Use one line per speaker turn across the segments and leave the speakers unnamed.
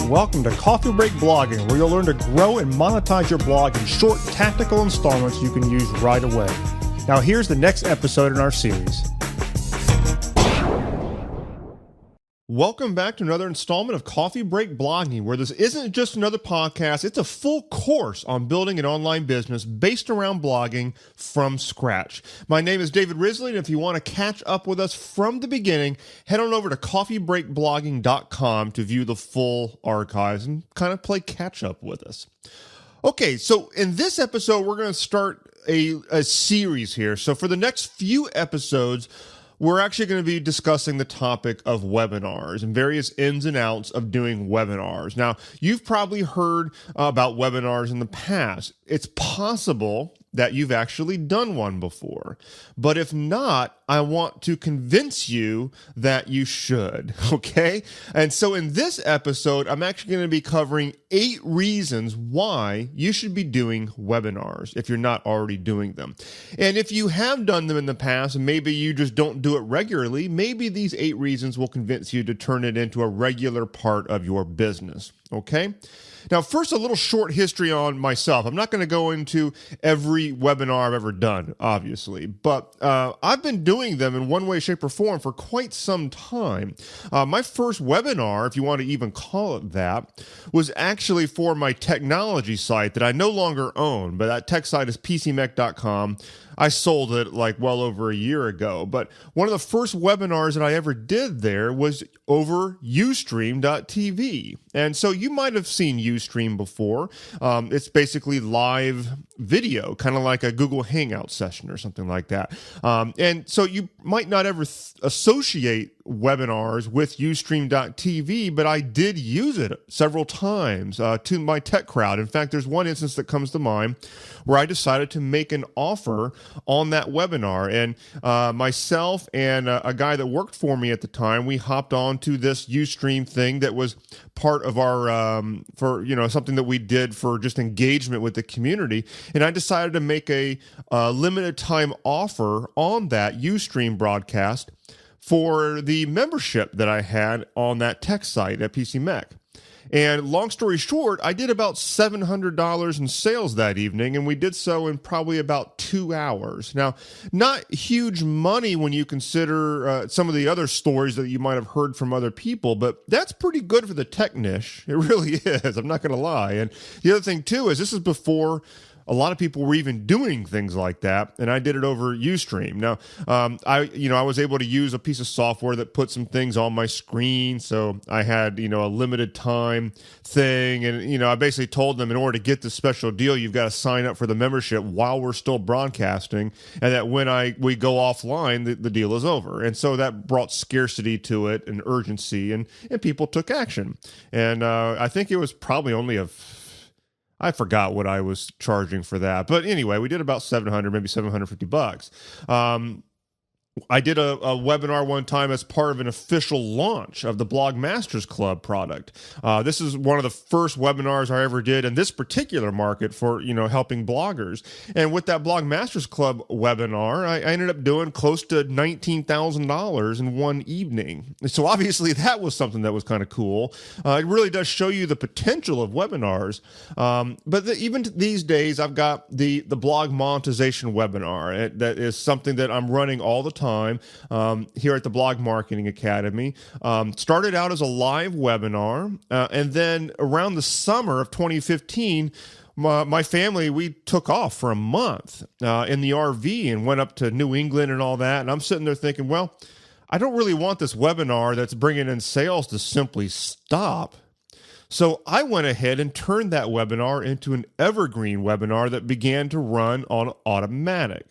and welcome to Coffee Break Blogging, where you'll learn to grow and monetize your blog in short, tactical installments you can use right away. Now here's the next episode in our series. Welcome back to another installment of Coffee Break Blogging, where this isn't just another podcast, it's a full course on building an online business based around blogging from scratch. My name is David Risley, and if you want to catch up with us from the beginning, head on over to coffeebreakblogging.com to view the full archives and kind of play catch up with us. Okay, so in this episode, we're going to start a series here. So for the next few episodes, we're actually going to be discussing the topic of webinars and various ins and outs of doing webinars. Now, you've probably heard about webinars in the past. It's possible that you've actually done one before. But if not, I want to convince you that you should, okay? And so in this episode, I'm actually going to be covering 8 reasons why you should be doing webinars if you're not already doing them. And if you have done them in the past and maybe you just don't do it regularly, maybe these 8 reasons will convince you to turn it into a regular part of your business, okay? Now, first, a little short history on myself. I'm not going to go into every webinar I've ever done, obviously, but I've been doing them in one way, shape, or form for quite some time. My first webinar, if you want to even call it that, was actually for my technology site that I no longer own, but that tech site is pcmech.com. I sold it like well over a year ago, but one of the first webinars that I ever did there was over Ustream.tv. And so you might have seen Ustream before. It's basically live video, kind of like a Google Hangout session or something like that. And so you might not ever associate webinars with Ustream.tv, but I did use it several times to my tech crowd. In fact, there's one instance that comes to mind where I decided to make an offer on that webinar. And myself and a guy that worked for me at the time, we hopped on to this Ustream thing that was part of our, something that we did for just engagement with the community. And I decided to make a limited time offer on that Ustream broadcast for the membership that I had on that tech site at PCMech. And long story short, I did about $700 in sales that evening, and we did so in probably about 2 hours. Now, not huge money when you consider some of the other stories that you might have heard from other people, but that's pretty good for the tech niche. It really is. I'm not going to lie. And the other thing, too, is this is before a lot of people were even doing things like that, and I did it over Ustream. Now, I was able to use a piece of software that put some things on my screen, so I had, a limited time thing, and, I basically told them in order to get this special deal, you've got to sign up for the membership while we're still broadcasting, and that when we go offline, the deal is over. And so that brought scarcity to it and urgency, and people took action. And I think it was probably only I forgot what I was charging for that. But anyway, we did about $700, maybe $750. I did a webinar one time as part of an official launch of the Blog Masters Club product. This is one of the first webinars I ever did in this particular market for, helping bloggers. And with that Blog Masters Club webinar, I ended up doing close to $19,000 in one evening. So obviously that was something that was kind of cool. It really does show you the potential of webinars. But even these days, I've got the blog monetization webinar. That is something that I'm running all the time here at the Blog Marketing Academy. Started out as a live webinar, and then around the summer of 2015, my family, we took off for a month in the RV and went up to New England and all that. And I'm sitting there thinking, well, I don't really want this webinar that's bringing in sales to simply stop. So I went ahead and turned that webinar into an evergreen webinar that began to run on automatic.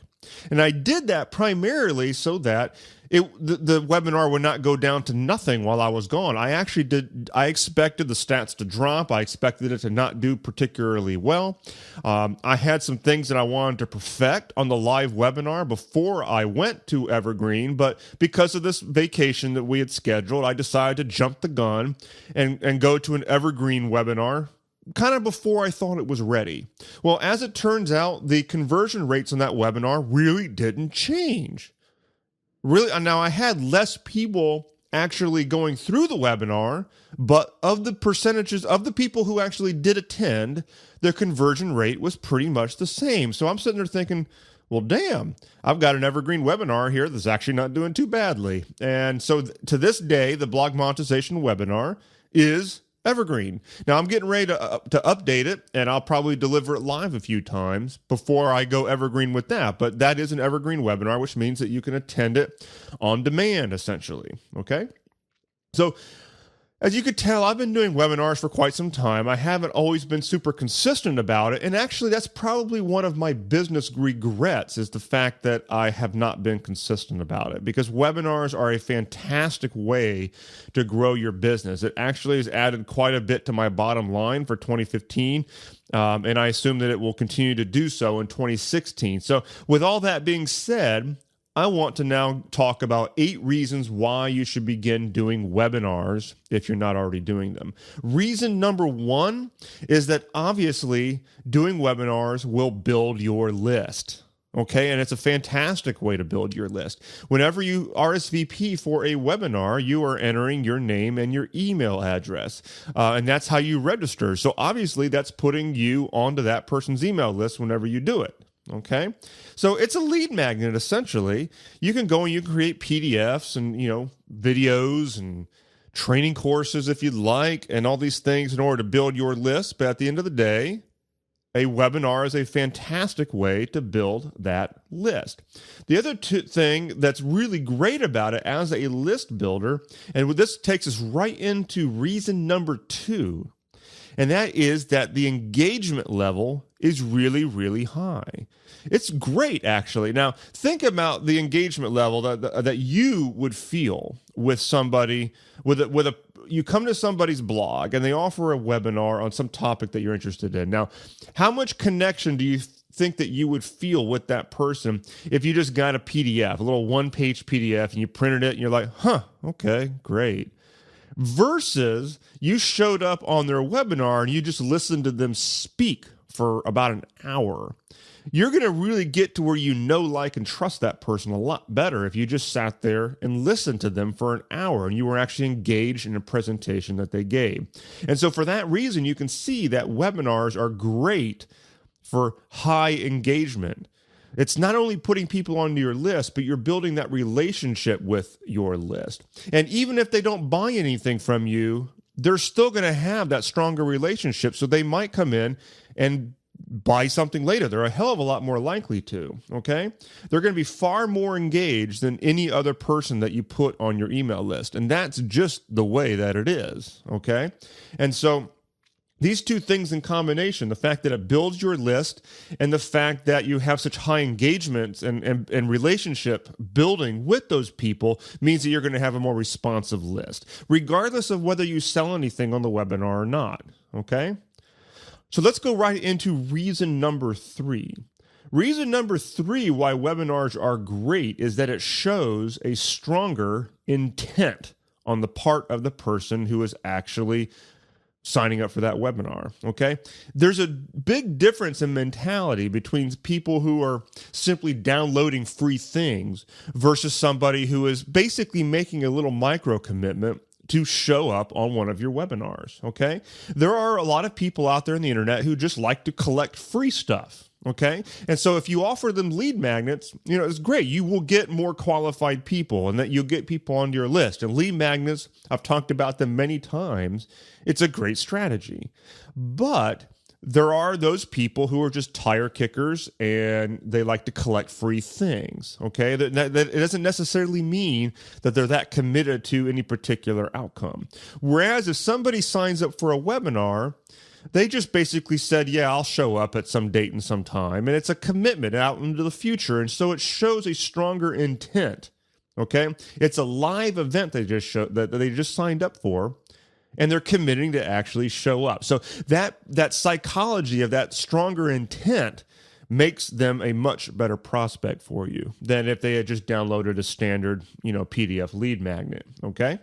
And I did that primarily so that the webinar would not go down to nothing while I was gone. I expected the stats to drop. I expected it to not do particularly well. I had some things that I wanted to perfect on the live webinar before I went to Evergreen, but because of this vacation that we had scheduled, I decided to jump the gun and go to an Evergreen webinar kind of before I thought it was ready. Well, as it turns out, the conversion rates on that webinar really didn't change. Really, now I had less people actually going through the webinar, but of the percentages of the people who actually did attend, their conversion rate was pretty much the same. So I'm sitting there thinking, well, damn, I've got an Evergreen webinar here that's actually not doing too badly. And so to this day, the blog monetization webinar is Evergreen. Now I'm getting ready to update it, and I'll probably deliver it live a few times before I go Evergreen with that. But that is an Evergreen webinar, which means that you can attend it on demand, essentially. Okay. So as you could tell, I've been doing webinars for quite some time. I haven't always been super consistent about it. And actually, that's probably one of my business regrets, is the fact that I have not been consistent about it, because webinars are a fantastic way to grow your business. It actually has added quite a bit to my bottom line for 2015. And I assume that it will continue to do so in 2016. So with all that being said, I want to now talk about 8 reasons why you should begin doing webinars if you're not already doing them. Reason number 1 is that obviously doing webinars will build your list. Okay, and it's a fantastic way to build your list. Whenever you RSVP for a webinar, you are entering your name and your email address, and that's how you register. So obviously that's putting you onto that person's email list whenever you do it. Okay, so it's a lead magnet, essentially. You can go and you can create PDFs and, videos and training courses if you'd like, and all these things in order to build your list. But at the end of the day, a webinar is a fantastic way to build that list. The other thing that's really great about it as a list builder, and this takes us right into reason number 2, and that is that the engagement level is really, really high. It's great, actually. Now, think about the engagement level that you would feel with somebody, you come to somebody's blog and they offer a webinar on some topic that you're interested in. Now, how much connection do you think that you would feel with that person if you just got a PDF, a little one-page PDF, and you printed it and you're like, okay, great. Versus you showed up on their webinar and you just listened to them speak for about an hour. You're going to really get to where you know, like, and trust that person a lot better if you just sat there and listened to them for an hour and you were actually engaged in a presentation that they gave. And so for that reason, you can see that webinars are great for high engagement. It's not only putting people onto your list, but you're building that relationship with your list. And even if they don't buy anything from you, they're still going to have that stronger relationship. So they might come in and buy something later. They're a hell of a lot more likely to, okay? They're going to be far more engaged than any other person that you put on your email list. And that's just the way that it is, okay? And so these two things in combination, the fact that it builds your list and the fact that you have such high engagements and relationship building with those people, means that you're going to have a more responsive list, regardless of whether you sell anything on the webinar or not, okay? So let's go right into reason number 3. Reason number 3 why webinars are great is that it shows a stronger intent on the part of the person who is actually signing up for that webinar, okay? There's a big difference in mentality between people who are simply downloading free things versus somebody who is basically making a little micro commitment to show up on one of your webinars, okay? There are a lot of people out there on the internet who just like to collect free stuff, okay? And so if you offer them lead magnets, it's great. You will get more qualified people, and that you'll get people onto your list. And lead magnets, I've talked about them many times. It's a great strategy. But there are those people who are just tire kickers and they like to collect free things, okay? That it doesn't necessarily mean that they're that committed to any particular outcome. Whereas if somebody signs up for a webinar, they just basically said, yeah, I'll show up at some date and some time, and it's a commitment out into the future, and so it shows a stronger intent, okay? It's a live event that they just signed up for, and they're committing to actually show up. So that psychology of that stronger intent makes them a much better prospect for you than if they had just downloaded a standard, PDF lead magnet, okay?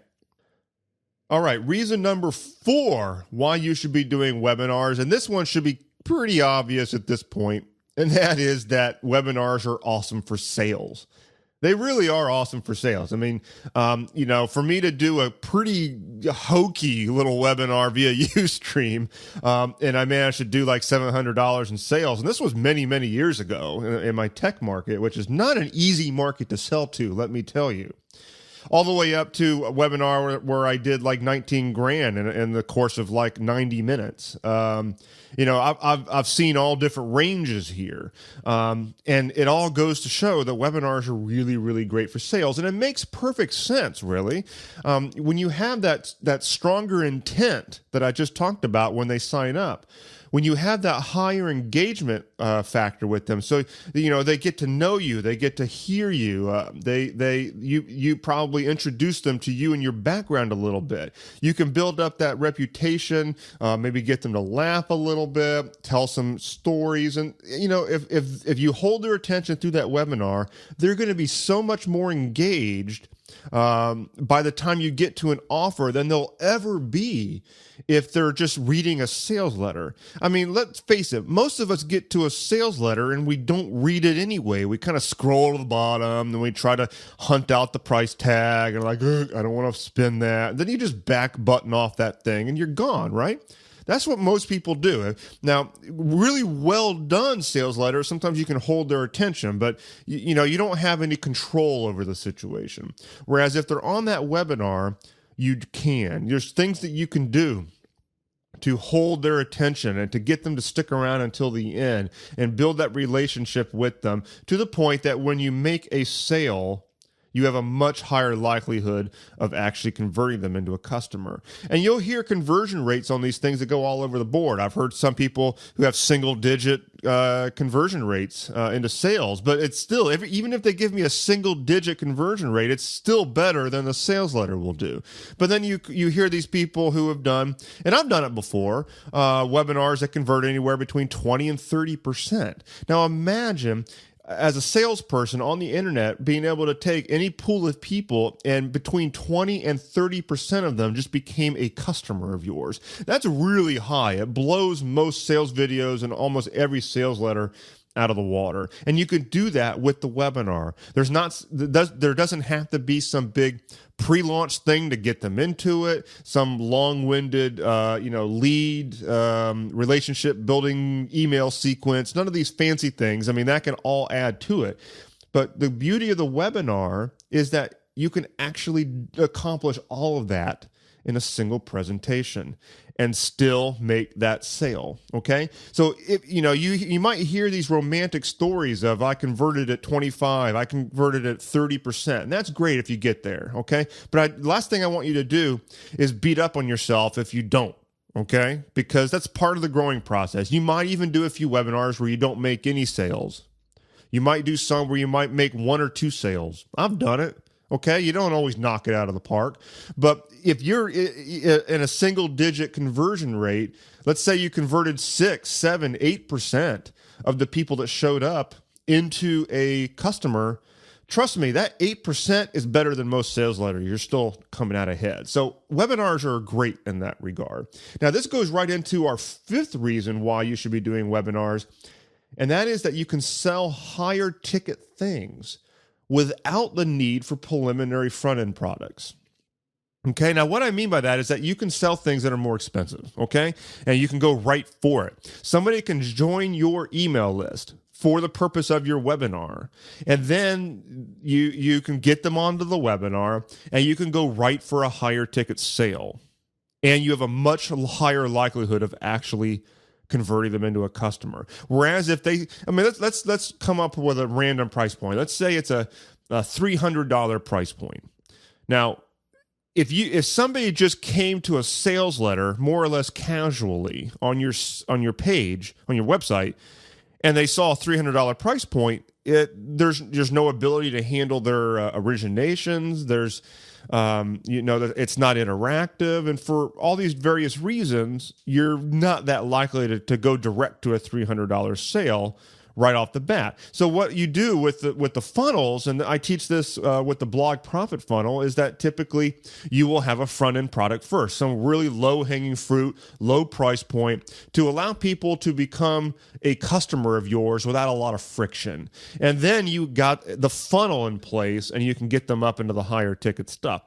All right, reason number 4 why you should be doing webinars, and this one should be pretty obvious at this point, and that is that webinars are awesome for sales. They really are awesome for sales. I mean, for me to do a pretty hokey little webinar via Ustream, and I managed to do like $700 in sales, and this was many, many years ago in my tech market, which is not an easy market to sell to, let me tell you. All the way up to a webinar where I did like 19 grand in the course of like 90 minutes. I've seen all different ranges here. And it all goes to show that webinars are really, really great for sales. And it makes perfect sense, really. When you have that stronger intent that I just talked about when they sign up, when you have that higher engagement factor with them, so they get to know you, they get to hear you, you probably introduce them to you and your background a little bit. You can build up that reputation, maybe get them to laugh a little bit, tell some stories, and if you hold their attention through that webinar, they're going to be so much more engaged by the time you get to an offer than they'll ever be if they're just reading a sales letter. I mean, let's face it, most of us get to a sales letter and we don't read it anyway. We kind of scroll to the bottom and we try to hunt out the price tag and like, I don't want to spend that. And then you just back button off that thing and you're gone, right? That's what most people do. Now, really well done sales letters, sometimes you can hold their attention, but you don't have any control over the situation. Whereas if they're on that webinar, you can. There's things that you can do to hold their attention and to get them to stick around until the end and build that relationship with them to the point that when you make a sale, you have a much higher likelihood of actually converting them into a customer. And you'll hear conversion rates on these things that go all over the board. I've heard some people who have single-digit conversion rates into sales, but it's still, even if they give me a single-digit conversion rate, it's still better than the sales letter will do. But then you hear these people who have done, and I've done it before, webinars that convert anywhere between 20 and 30%. Now imagine, as a salesperson on the internet, being able to take any pool of people and between 20 and 30% of them just became a customer of yours. That's really high. It blows most sales videos and almost every sales letter out of the water. And you can do that with the webinar. There doesn't have to be some big pre-launch thing to get them into it, some long-winded, lead, relationship building email sequence, none of these fancy things. I mean, that can all add to it. But the beauty of the webinar is that you can actually accomplish all of that in a single presentation and still make that sale. Okay. So if you might hear these romantic stories of I converted at 25, I converted at 30%. And that's great if you get there. Okay. But last thing I want you to do is beat up on yourself if you don't. Okay. Because that's part of the growing process. You might even do a few webinars where you don't make any sales. You might do some where you might make 1 or 2 sales. I've done it. Okay, you don't always knock it out of the park, but if you're in a single-digit conversion rate, let's say you converted 6, 7, 8% of the people that showed up into a customer, trust me, that 8% is better than most sales letters. You're still coming out ahead. So webinars are great in that regard. Now, this goes right into our 5th reason why you should be doing webinars, and that is that you can sell higher ticket things without the need for preliminary front-end products. Okay, now what I mean by that is that you can sell things that are more expensive, okay? And you can go right for it. Somebody can join your email list for the purpose of your webinar, and then you can get them onto the webinar, and you can go right for a higher ticket sale. And you have a much higher likelihood of actually converting them into a customer. Whereas if let's come up with a random price point. Let's say it's a $300 price point. Now, if somebody just came to a sales letter more or less casually on your page, on your website, and they saw a $300 price point, there's no ability to handle their originations. There's that it's not interactive, and for all these various reasons, you're not that likely to go direct to a $300 sale right off the bat. So what you do with the funnels, and I teach this with the blog profit funnel, is that typically you will have a front end product first, some really low hanging fruit, low price point to allow people to become a customer of yours without a lot of friction. And then you got the funnel in place and you can get them up into the higher ticket stuff.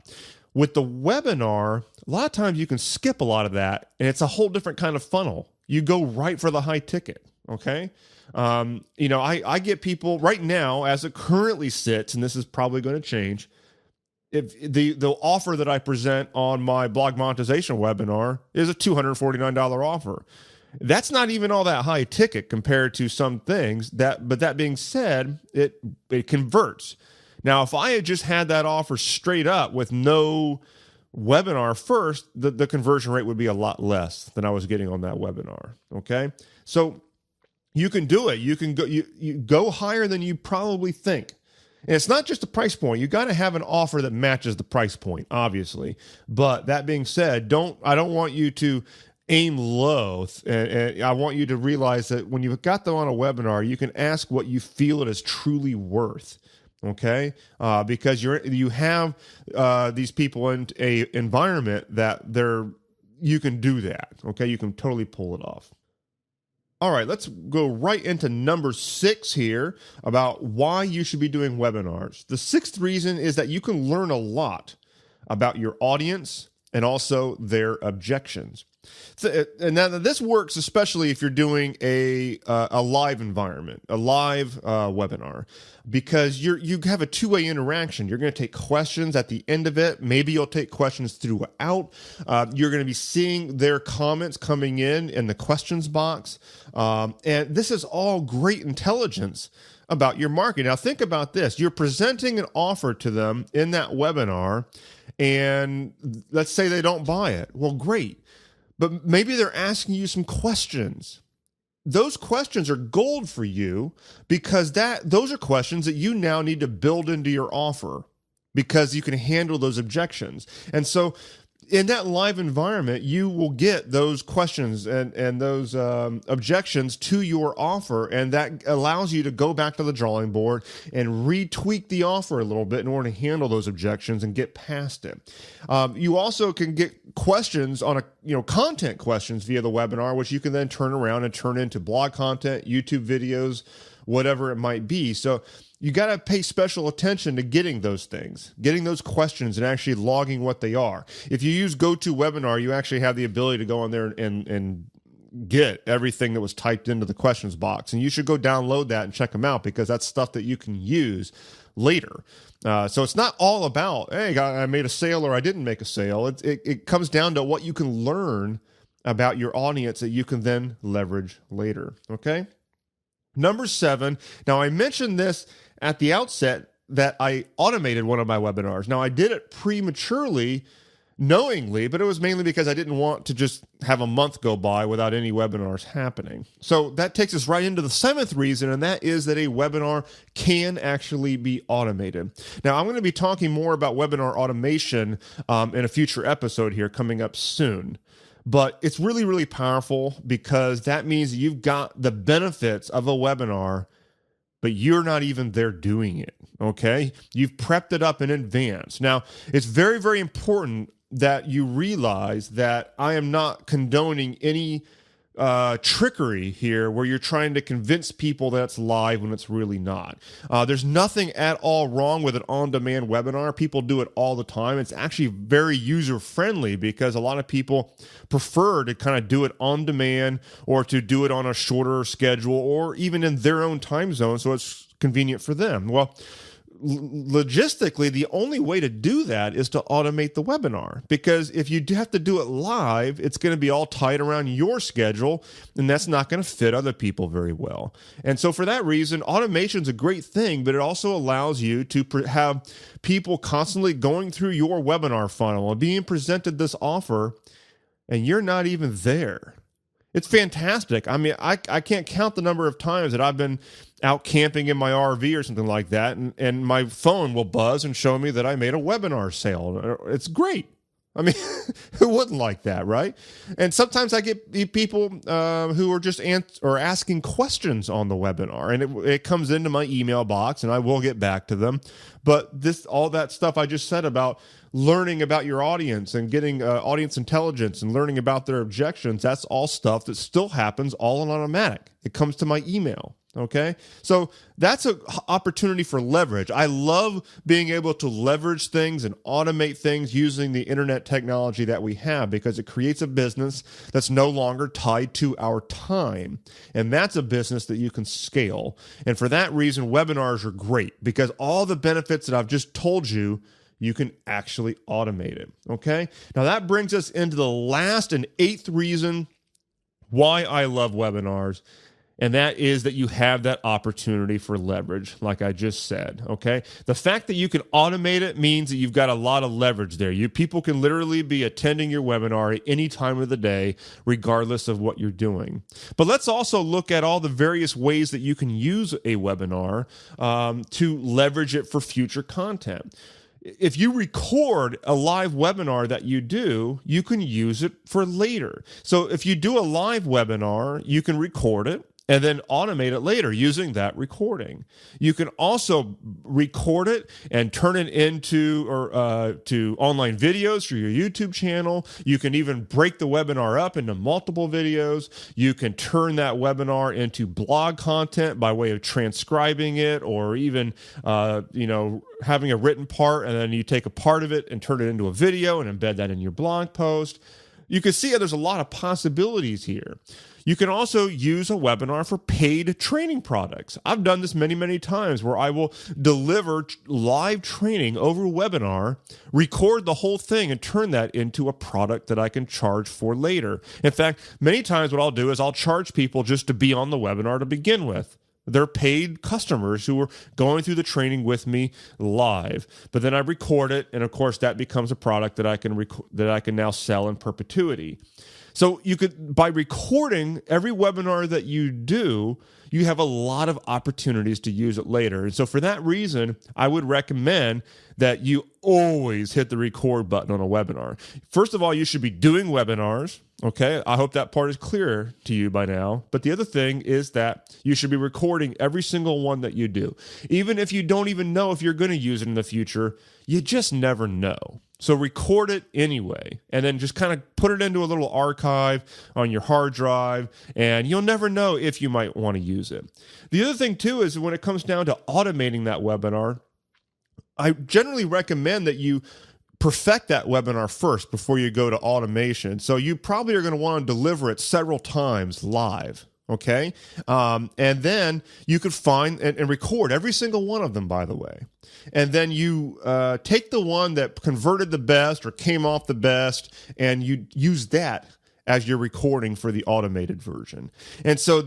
With the webinar, a lot of times you can skip a lot of that, and it's a whole different kind of funnel. You go right for the high ticket, okay? I get people right now, as it currently sits, and this is probably going to change, if the offer that I present on my blog monetization webinar is a $249 offer. That's not even all that high ticket compared to some things, but that being said, it converts. Now, if I had just had that offer straight up with no webinar first, the conversion rate would be a lot less than I was getting on that webinar. Okay, so you can do it. You can go you go higher than you probably think. And it's not just the price point. You got to have an offer that matches the price point, obviously. But that being said, I don't want you to aim low, and I want you to realize that when you've got them on a webinar, you can ask what you feel it is truly worth. Okay, because you have these people in a environment that you can do that. Okay, you can totally pull it off. All right, let's go right into number 6 here about why you should be doing webinars. The 6th reason is that you can learn a lot about your audience and also their objections. And now this works especially if you're doing a live environment, a live webinar, because you have a two-way interaction. You're going to take questions at the end of it. Maybe you'll take questions throughout. You're going to be seeing their comments coming in the questions box. And this is all great intelligence about your market. Now think about this. You're presenting an offer to them in that webinar, and let's say they don't buy it. Well, great. But maybe they're asking you some questions. Those questions are gold for you because those are questions that you now need to build into your offer because you can handle those objections. And so in that live environment, you will get those questions and those objections to your offer, and that allows you to go back to the drawing board and retweak the offer a little bit in order to handle those objections and get past it. You also can get questions on content questions via the webinar, which you can then turn around and turn into blog content, YouTube videos, whatever it might be. So you got to pay special attention to getting those things, getting those questions and actually logging what they are. If you use GoToWebinar, you actually have the ability to go on there and get everything that was typed into the questions box. And you should go download that and check them out because that's stuff that you can use later. So it's not all about, hey, I made a sale or I didn't make a sale. It comes down to what you can learn about your audience that you can then leverage later. Okay. Number 7. Now I mentioned this at the outset that I automated one of my webinars. Now I did it prematurely, knowingly, but it was mainly because I didn't want to just have a month go by without any webinars happening. So that takes us right into the 7th reason, and that is that a webinar can actually be automated. Now I'm going to be talking more about webinar automation in a future episode here coming up soon. But it's really, really powerful because that means you've got the benefits of a webinar, but you're not even there doing it, okay? You've prepped it up in advance. Now, it's very, very important that you realize that I am not condoning any trickery here where you're trying to convince people that it's live when it's really not. There's nothing at all wrong with an on-demand webinar. People do it all the time. It's actually very user-friendly because a lot of people prefer to kind of do it on demand or to do it on a shorter schedule or even in their own time zone so it's convenient for them. Well, logistically, the only way to do that is to automate the webinar, because if you have to do it live, it's going to be all tied around your schedule, and that's not going to fit other people very well. And so for that reason, automation is a great thing, but it also allows you to have people constantly going through your webinar funnel and being presented this offer, and you're not even there. It's fantastic. I mean, I can't count the number of times that I've been out camping in my RV or something like that, and my phone will buzz and show me that I made a webinar sale. It's great. I mean, who wouldn't like that, right? And sometimes I get people who are just asking questions on the webinar, and it comes into my email box, and I will get back to them. But all that stuff I just said about learning about your audience and getting audience intelligence and learning about their objections, that's all stuff that still happens all on automatic. It comes to my email. Okay, so that's an opportunity for leverage. I love being able to leverage things and automate things using the internet technology that we have, because it creates a business that's no longer tied to our time. And that's a business that you can scale. And for that reason, webinars are great, because all the benefits that I've just told you, you can actually automate it. Okay, now that brings us into the last and eighth reason why I love webinars. And that is that you have that opportunity for leverage, like I just said, okay? The fact that you can automate it means that you've got a lot of leverage there. People can literally be attending your webinar at any time of the day, regardless of what you're doing. But let's also look at all the various ways that you can use a webinar to leverage it for future content. If you record a live webinar that you do, you can use it for later. So if you do a live webinar, you can record it and then automate it later using that recording. You can also record it and turn it into to online videos for your YouTube channel. You can even break the webinar up into multiple videos. You can turn that webinar into blog content by way of transcribing it, or even having a written part, and then you take a part of it and turn it into a video and embed that in your blog post. You can see there's a lot of possibilities here. You can also use a webinar for paid training products. I've done this many, many times, where I will deliver live training over webinar, record the whole thing, and turn that into a product that I can charge for later. In fact, many times what I'll do is I'll charge people just to be on the webinar to begin with. They're paid customers who are going through the training with me live. But then I record it, and of course that becomes a product that I can now sell in perpetuity. So you could, by recording every webinar that you do, you have a lot of opportunities to use it later. And so for that reason, I would recommend that you always hit the record button on a webinar. First of all, you should be doing webinars. Okay, I hope that part is clear to you by now. But the other thing is that you should be recording every single one that you do. Even if you don't even know if you're going to use it in the future, you just never know. So record it anyway, and then just kind of put it into a little archive on your hard drive, and you'll never know if you might want to use it. The other thing too is when it comes down to automating that webinar, I generally recommend that you perfect that webinar first before you go to automation. So you probably are going to want to deliver it several times live. Okay. And then you could find and record every single one of them, by the way. And then you take the one that converted the best or came off the best, and you use that as your recording for the automated version. And so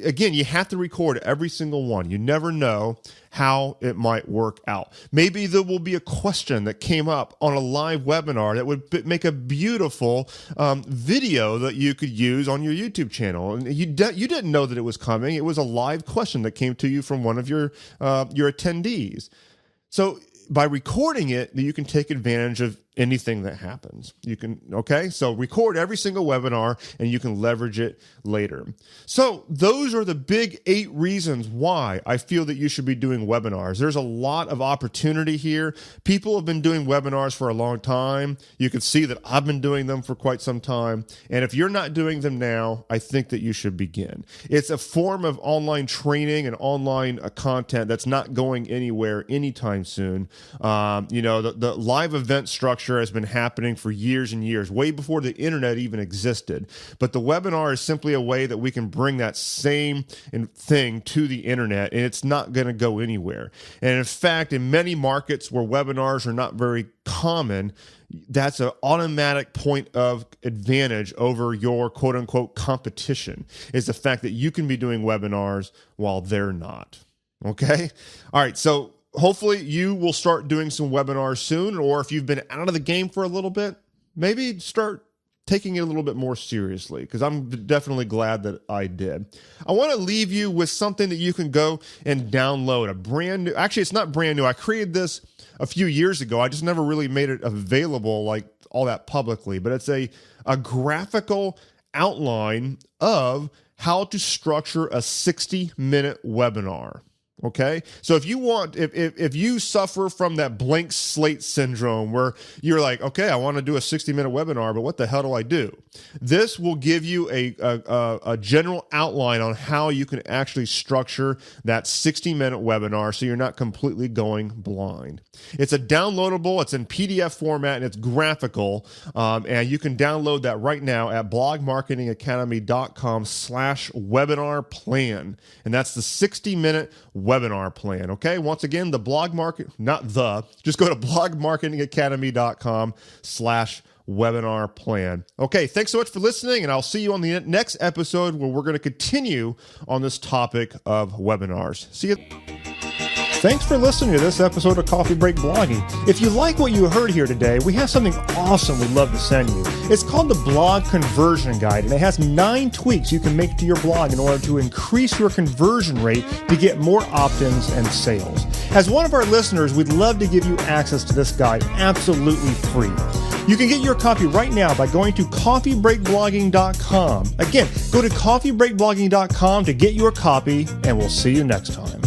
again, you have to record every single one. You never know how it might work out. Maybe there will be a question that came up on a live webinar that would make a beautiful video that you could use on your YouTube channel. And you didn't know that it was coming. It was a live question that came to you from one of your attendees. So by recording it, you can take advantage of anything that happens. So record every single webinar, and you can leverage it later. So those are the big 8 reasons why I feel that you should be doing webinars. There's a lot of opportunity here. People have been doing webinars for a long time. You can see that I've been doing them for quite some time. And if you're not doing them now, I think that you should begin. It's a form of online training and online content that's not going anywhere anytime soon. The live event structure has been happening for years and years, way before the internet even existed. But the webinar is simply a way that we can bring that same thing to the internet, and it's not going to go anywhere. And in fact, in many markets where webinars are not very common, that's an automatic point of advantage over your quote-unquote competition, is the fact that you can be doing webinars while they're not. Okay? All right, so hopefully you will start doing some webinars soon, or if you've been out of the game for a little bit, maybe start taking it a little bit more seriously, because I'm definitely glad that I did. I want to leave you with something that you can go and download, actually it's not brand new. I created this a few years ago. I just never really made it available like all that publicly, but it's a graphical outline of how to structure a 60-minute webinar. Okay, so if you suffer from that blank slate syndrome where you're like, okay, I want to do a 60-minute webinar, but what the hell do I do? This will give you a general outline on how you can actually structure that 60-minute webinar so you're not completely going blind. It's a downloadable, it's in PDF format, and it's graphical, and you can download that right now at blogmarketingacademy.com/webinar plan, and that's the 60-minute webinar plan. Okay, once again, just go to blogmarketingacademy.com/webinar plan. Okay, thanks so much for listening, and I'll see you on the next episode where we're going to continue on this topic of webinars. See you. Thanks for listening to this episode of Coffee Break Blogging. If you like what you heard here today, we have something awesome we'd love to send you. It's called the Blog Conversion Guide, and it has 9 tweaks you can make to your blog in order to increase your conversion rate to get more opt-ins and sales. As one of our listeners, we'd love to give you access to this guide absolutely free. You can get your copy right now by going to coffeebreakblogging.com. Again, go to coffeebreakblogging.com to get your copy, and we'll see you next time.